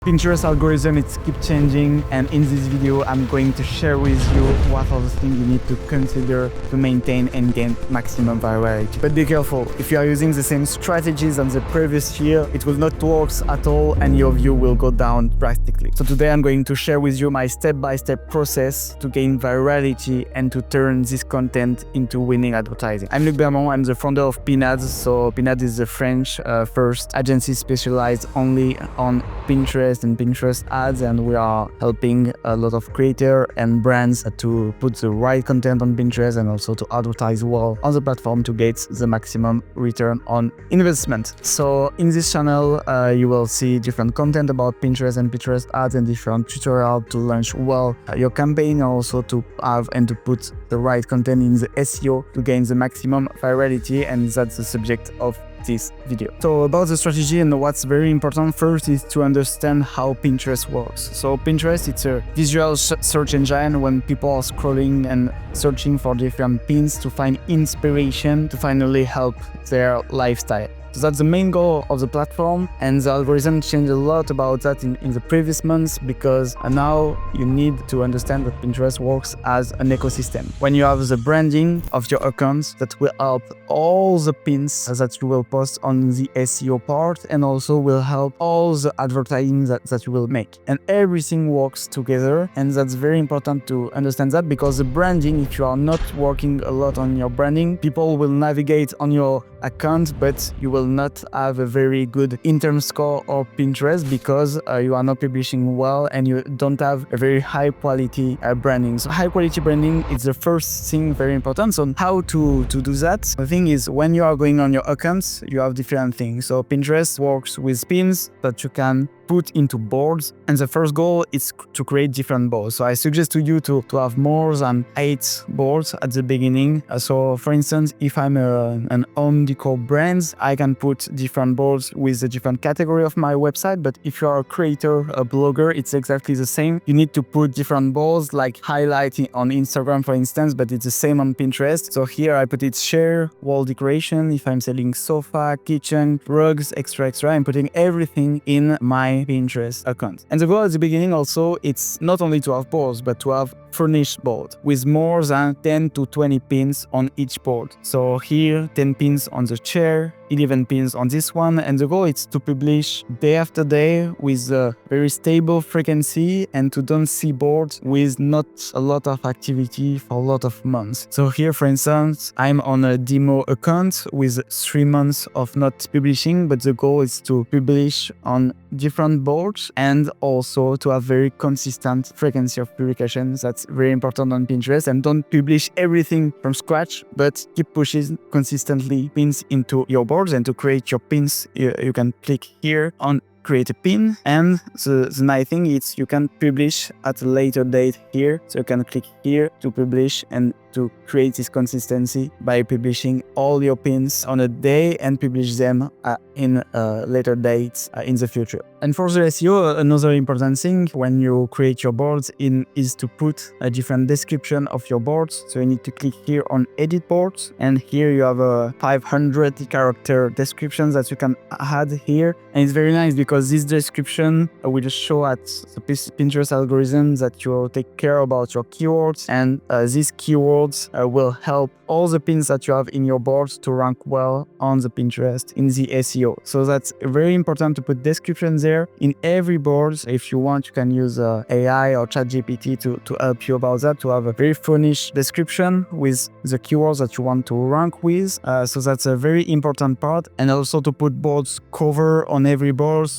Pinterest algorithm, it's keep changing, and in this video I'm going to share with you what are the things you need to consider to maintain and gain maximum virality. But be careful, if you are using the same strategies as the previous year, it will not work at all and your view will go down drastically. So today I'm going to share with you my step-by-step process to gain virality and to turn this content into winning advertising. I'm Bermond, I'm the founder of Pinad. So Pinad is the French first agency specialized only on Pinterest and Pinterest ads, and we are helping a lot of creators and brands to put the right content on Pinterest and also to advertise well on the platform to get the maximum return on investment. So in this channel you will see different content about Pinterest and Pinterest ads and different tutorials to launch well your campaign, also to have and to put the right content in the SEO to gain the maximum virality, and that's the subject of this video. So about the strategy, and what's very important first is to understand how Pinterest works. So Pinterest, it's a visual search engine when people are scrolling and searching for different pins to find inspiration to finally help their lifestyle. So that's the main goal of the platform, and the algorithm changed a lot about that in the previous months, because now you need to understand that Pinterest works as an ecosystem. When you have the branding of your accounts, that will help all the pins that you will post on the SEO part, and also will help all the advertising that you will make. And everything works together, and that's very important to understand that, because the branding, if you are not working a lot on your branding, people will navigate on your account, but you will not have a very good in-term score of Pinterest, because you are not publishing well and you don't have a very high quality branding. So high quality branding is the first thing, very important. So how to do that? The thing is, when you are going on your accounts, you have different things. So Pinterest works with pins that you can put into boards, and the first goal is to create different boards. So I suggest to you to have more than 8 boards at the beginning. So for instance, if I'm an home decor brand, I can put different boards with the different category of my website. But if you are a creator, a blogger, it's exactly the same. You need to put different boards, like highlighting on Instagram, for instance, but it's the same on Pinterest. So here I put it share, wall decoration. If I'm selling sofa, kitchen, rugs, extra, I'm putting everything in my Pinterest account. And the goal at the beginning also, it's not only to have boards, but to have furnished board with more than 10 to 20 pins on each board. So here 10 pins on the chair, 11 pins on this one, and the goal is to publish day after day with a very stable frequency, and to don't see boards with not a lot of activity for a lot of months. So here, for instance, I'm on a demo account with 3 months of not publishing, but the goal is to publish on different boards and also to have very consistent frequency of publications. That's very important on Pinterest, and don't publish everything from scratch, but keep pushing consistently pins into your board. And to create your pins, you can click here on create a pin, and the nice thing is you can publish at a later date here. So you can click here to publish and to create this consistency by publishing all your pins on a day and publish them in later dates in the future. And for the SEO, another important thing when you create your boards is to put a different description of your boards. So you need to click here on edit boards, and here you have a 500 character description that you can add here. And it's very nice because this description will show at the Pinterest algorithm that you take care about your keywords, and these keywords will help all the pins that you have in your boards to rank well on the Pinterest in the SEO. So that's very important to put descriptions there in every board. If you want, you can use AI or ChatGPT to help you about that, to have a very furnished description with the keywords that you want to rank with. So that's a very important part. And also to put boards cover on every board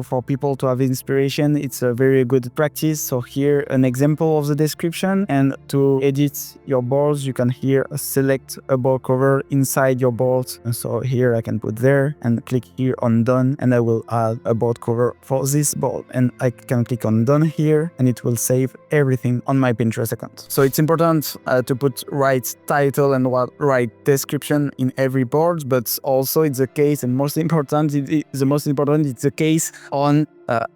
for people to have inspiration. It's a very good practice. So here an example of the description, and to edit your boards you can here select a board cover inside your board. And so here I can put there and click here on done, and I will add a board cover for this board, and I can click on done here, and it will save everything on my Pinterest account. So it's important to put right title and right description in every board, but also it's the case, and it's the case on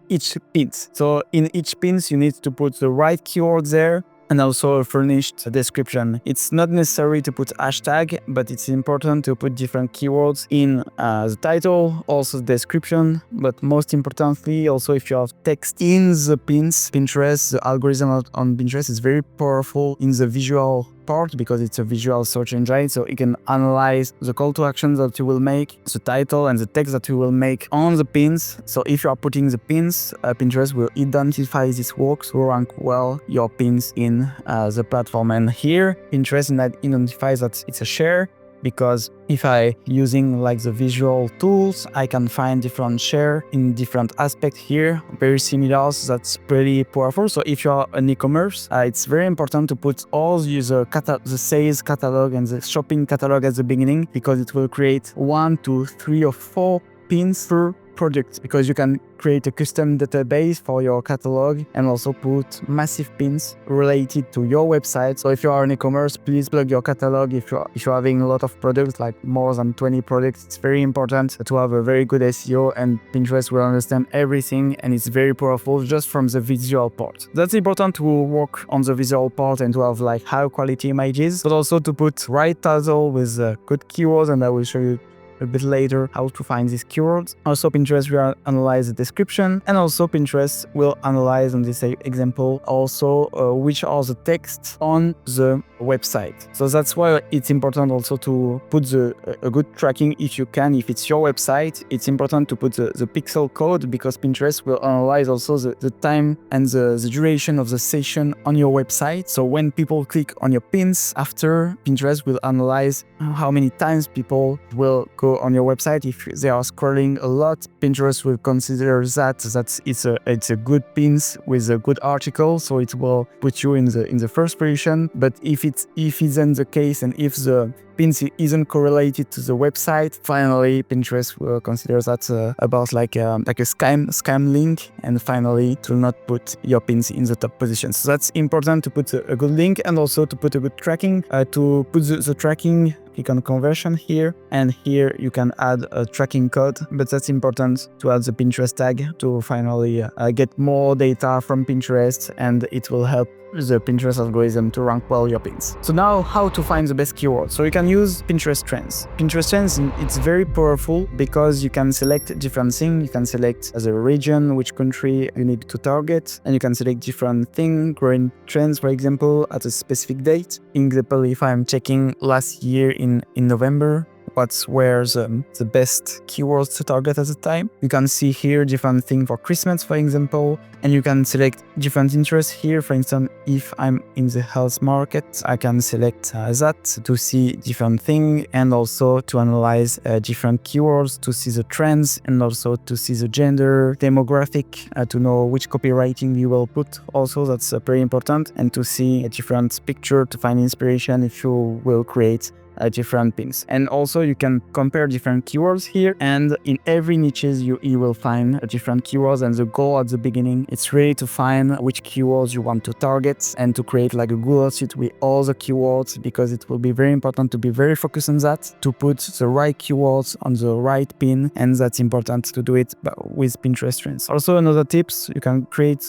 each pins. So in each pins you need to put the right keyword there, and also a furnished description. It's not necessary to put hashtag, but it's important to put different keywords in the title, also the description, but most importantly, also if you have text in the pins. Pinterest, the algorithm on Pinterest is very powerful in the visual part because it's a visual search engine, so it can analyze the call to actions that you will make, the title and the text that you will make on the pins. So if you are putting the pins, Pinterest will identify this work to rank well your pins in the platform. And here Pinterest identifies that it's a share, because if I using like the visual tools, I can find different share in different aspects here, very similar. So that's pretty powerful. So if you're an e-commerce, it's very important to put all the sales catalog and the shopping catalog at the beginning, because it will create 1, 2, 3 or 4 pins per project, because you can create a custom database for your catalog and also put massive pins related to your website. So if you are an e-commerce, please plug your catalog. If you're having a lot of products, like more than 20 products, it's very important to have a very good SEO, and Pinterest will understand everything, and it's very powerful just from the visual part. That's important to work on the visual part and to have like high quality images, but also to put right title with good keywords, and I will show you a bit later how to find these keywords. Also Pinterest will analyze the description, and also Pinterest will analyze on this example also which are the texts on the website. So that's why it's important also to put a good tracking if you can. If it's your website, it's important to put the pixel code, because Pinterest will analyze also the time and the duration of the session on your website. So when people click on your pins after, Pinterest will analyze how many times people will go on your website. If they are scrolling a lot, Pinterest will consider that it's a good pins with a good article, so it will put you in the first position. But if it isn't the case, and if the pins isn't correlated to the website, finally Pinterest will consider that about like a scam link, and finally it will not put your pins in the top position. So that's important to put a good link, and also to put a good tracking. To put the tracking, click on conversion here, and here you can add a tracking code, but that's important to add the Pinterest tag to finally get more data from Pinterest, and it will help the Pinterest algorithm to rank well your pins. So now, how to find the best keywords? So you can use Pinterest Trends. Pinterest Trends, it's very powerful because you can select different things. You can select as a region, which country you need to target, and you can select different things, growing trends, for example, at a specific date. Example, if I'm checking last year in November, what were the best keywords to target at the time. You can see here different things for Christmas, for example, and you can select different interests here. For instance, if I'm in the health market, I can select that to see different things, and also to analyze different keywords, to see the trends, and also to see the gender, demographic, to know which copywriting you will put. Also, that's very important, and to see a different picture to find inspiration if you will create different pins. And also you can compare different keywords here, and in every niches you will find different keywords, and the goal at the beginning it's really to find which keywords you want to target and to create like a Google sheet with all the keywords, because it will be very important to be very focused on that, to put the right keywords on the right pin, and that's important to do it with Pinterest Trends. Also, another tips, you can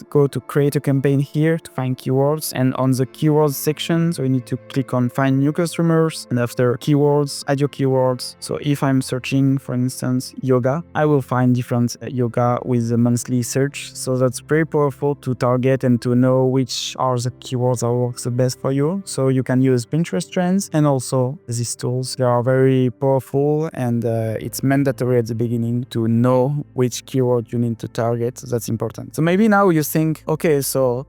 go to create a campaign here to find keywords, and on the keywords section, so you need to click on find new customers, and after keywords, add your keywords. So if I'm searching, for instance, yoga, I will find different yoga with a monthly search. So that's very powerful to target and to know which are the keywords that works the best for you. So you can use Pinterest Trends and also these tools. They are very powerful, and it's mandatory at the beginning to know which keyword you need to target. That's important. So maybe now you think, okay,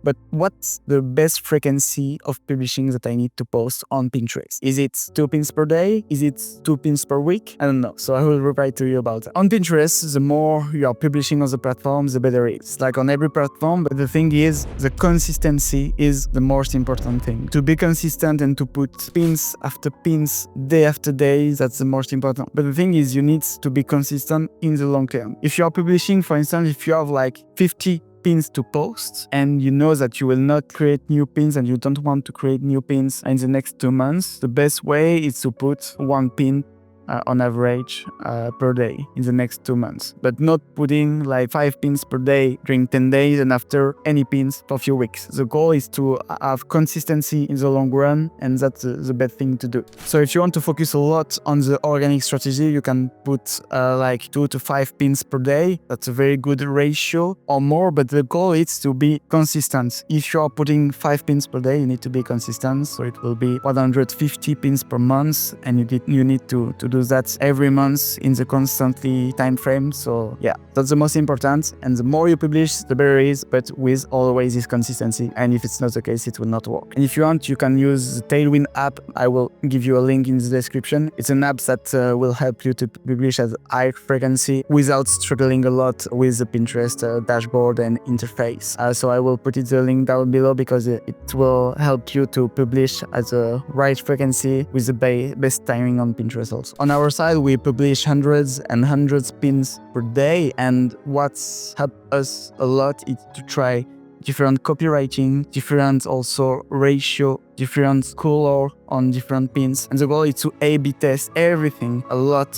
but what's the best frequency of publishing that I need to post on Pinterest? Is it 2 pins per day? Is it 2 pins per week? I don't know. So I will reply to you about that. On Pinterest, the more you are publishing on the platform, the better it is. Like on every platform, but the thing is, the consistency is the most important thing. To be consistent and to put pins after pins, day after day, that's the most important. But the thing is, you need to be consistent in the long term. If you are publishing, for instance, if you have like 50 pins to post, and you know that you will not create new pins and you don't want to create new pins in the next 2 months, the best way is to put 1 pin on average per day in the next 2 months, but not putting like 5 pins per day during 10 days and after any pins for a few weeks. The goal is to have consistency in the long run, and that's the best thing to do. So if you want to focus a lot on the organic strategy, you can put like 2 to 5 pins per day. That's a very good ratio or more, but the goal is to be consistent. If you're putting 5 pins per day, you need to be consistent. So it will be 150 pins per month, and you need to do that every month in the constantly time frame. So yeah, that's the most important. And the more you publish, the better it is, but with always this consistency. And if it's not the case, it will not work. And if you want, you can use the Tailwind app. I will give you a link in the description. It's an app that will help you to publish at high frequency without struggling a lot with the Pinterest dashboard and interface. So I will put the link down below because it will help you to publish at the right frequency with the best timing on Pinterest also. On our side, we publish hundreds and hundreds pins per day, and what's helped us a lot is to try different copywriting, different also ratio, different color on different pins. And the goal is to A/B test everything a lot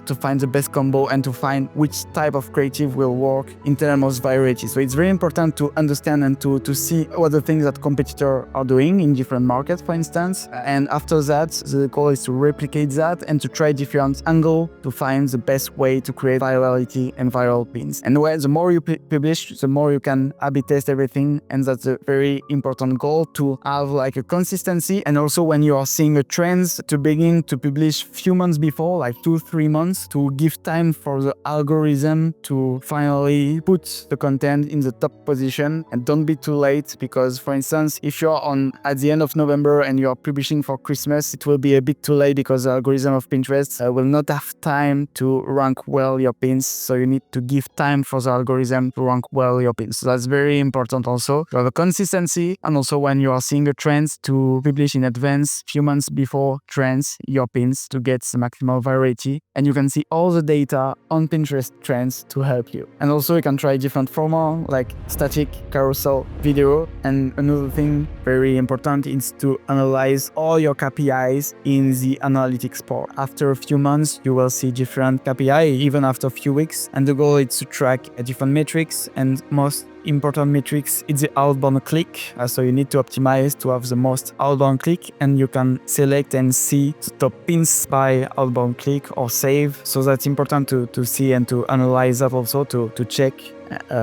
to find the best combo and to find which type of creative will work in terms of variety. So it's very important to understand and to see what the things that competitors are doing in different markets, for instance. And after that, the goal is to replicate that and to try different angles to find the best way to create virality and viral pins. And the more you publish, the more you can A/B test everything. And that's a very important goal, to have like a consistency. And also when you are seeing a trend, to begin to publish few months before, like 2-3 months, to give time for the algorithm to finally put the content in the top position. And don't be too late, because for instance, if you're at the end of November and you're publishing for Christmas, it will be a bit too late because the algorithm of Pinterest will not have time to rank well your pins. So you need to give time for the algorithm to rank well your pins. So that's very important also to have a consistency, and also when you are seeing a trend, to publish in advance, few months before trends, your pins, to get the maximal variety. And you can see all the data on Pinterest trends to help you. And also you can try different formats like static, carousel, video. And another thing very important is to analyze all your KPIs in the analytics part. After a few months, you will see different KPI, even after a few weeks. And the goal is to track different metrics, and most important metrics is the outbound click. So you need to optimize to have the most outbound click, and you can select and see the top pins by outbound click or save. So that's important to see and to analyze that also, to check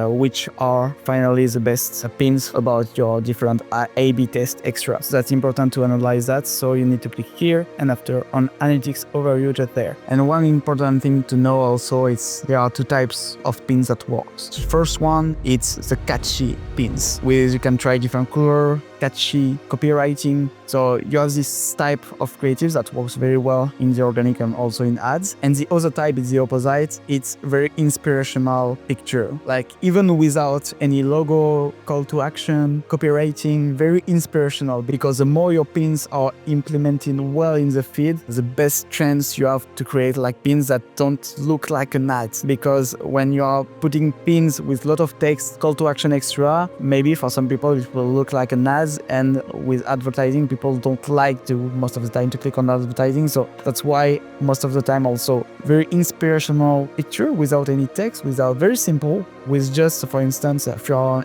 which are finally the best pins about your different A/B test extras. So that's important to analyze that. So you need to click here, and after on analytics overview, just there. And one important thing to know also is there are 2 types of pins that works. The first one, it's the catchy pins, with you can try different color, catchy copywriting. So you have this type of creatives that works very well in the organic and also in ads. And the other type is the opposite. It's very inspirational picture, like even without any logo, call to action, copywriting, very inspirational, because the more your pins are implemented well in the feed, the best chance you have to create like pins that don't look like an ad. Because when you are putting pins with a lot of text, call to action extra, maybe for some people it will look like an ad, and with advertising, people don't like to most of the time to click on advertising. So that's why most of the time also very inspirational picture without any text, without, very simple, with just, for instance, if you're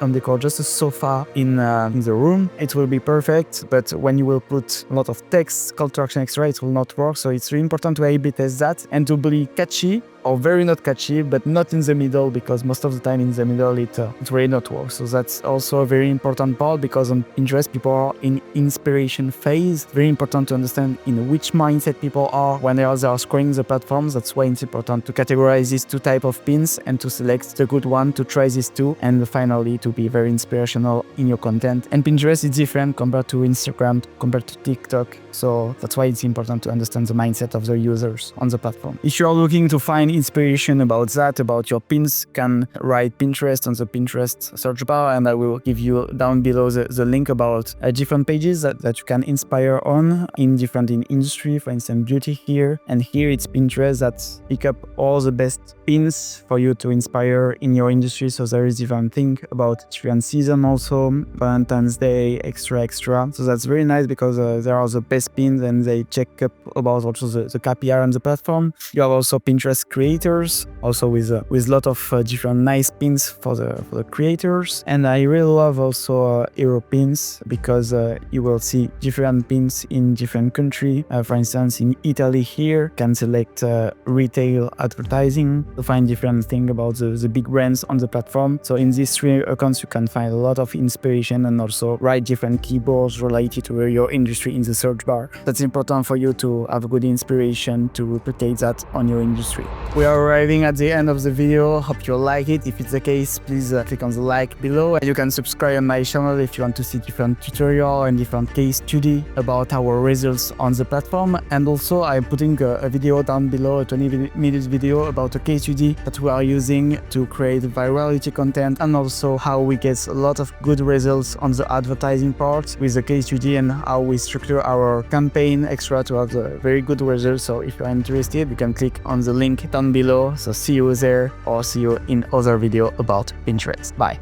on decor, just a sofa in the room, it will be perfect. But when you will put a lot of text, call to action extra, it will not work. So it's really important to A/B test that, and to be catchy or very not catchy, but not in the middle, because most of the time in the middle it really not work. So that's also a very important part, because on Pinterest people are in inspiration phase. Very important to understand in which mindset people are when they are scrolling the platforms. That's why it's important to categorize these 2 types of pins and to select the good one, to try these 2, and finally to be very inspirational in your content. And Pinterest is different compared to Instagram, compared to TikTok. So that's why it's important to understand the mindset of the users on the platform. If you're looking to find inspiration about that, about your pins, can write Pinterest on the Pinterest search bar, and I will give you down below the link about different pages that you can inspire on in different industry, for instance beauty here, and here it's Pinterest that pick up all the best pins for you to inspire in your industry. So there is different thing about different season, also Valentine's Day, extra. So that's very nice because there are the best pins and they check up about also the KPI on the platform. You have also Pinterest creators, also with lot of different nice pins for the creators. And I really love also hero pins because you will see different pins in different country. For instance, in Italy here, can select retail advertising to find different thing about the big brands on the platform. So in these 3 accounts, you can find a lot of inspiration and also write different keywords related to your industry in the search bar. That's important for you to have good inspiration to replicate that on your industry. We are arriving at the end of the video. Hope you like it. If it's the case, please click on the like below. And you can subscribe on my channel if you want to see different tutorial and different case study about our results on the platform. And also I'm putting a video down below, a 20-minute video about a case study that we are using to create virality content, and also how we get a lot of good results on the advertising part with the case study and how we structure our campaign extra to have the very good results. So if you're interested, you can click on the link down below. So see you there, or see you in other video about Pinterest. Bye.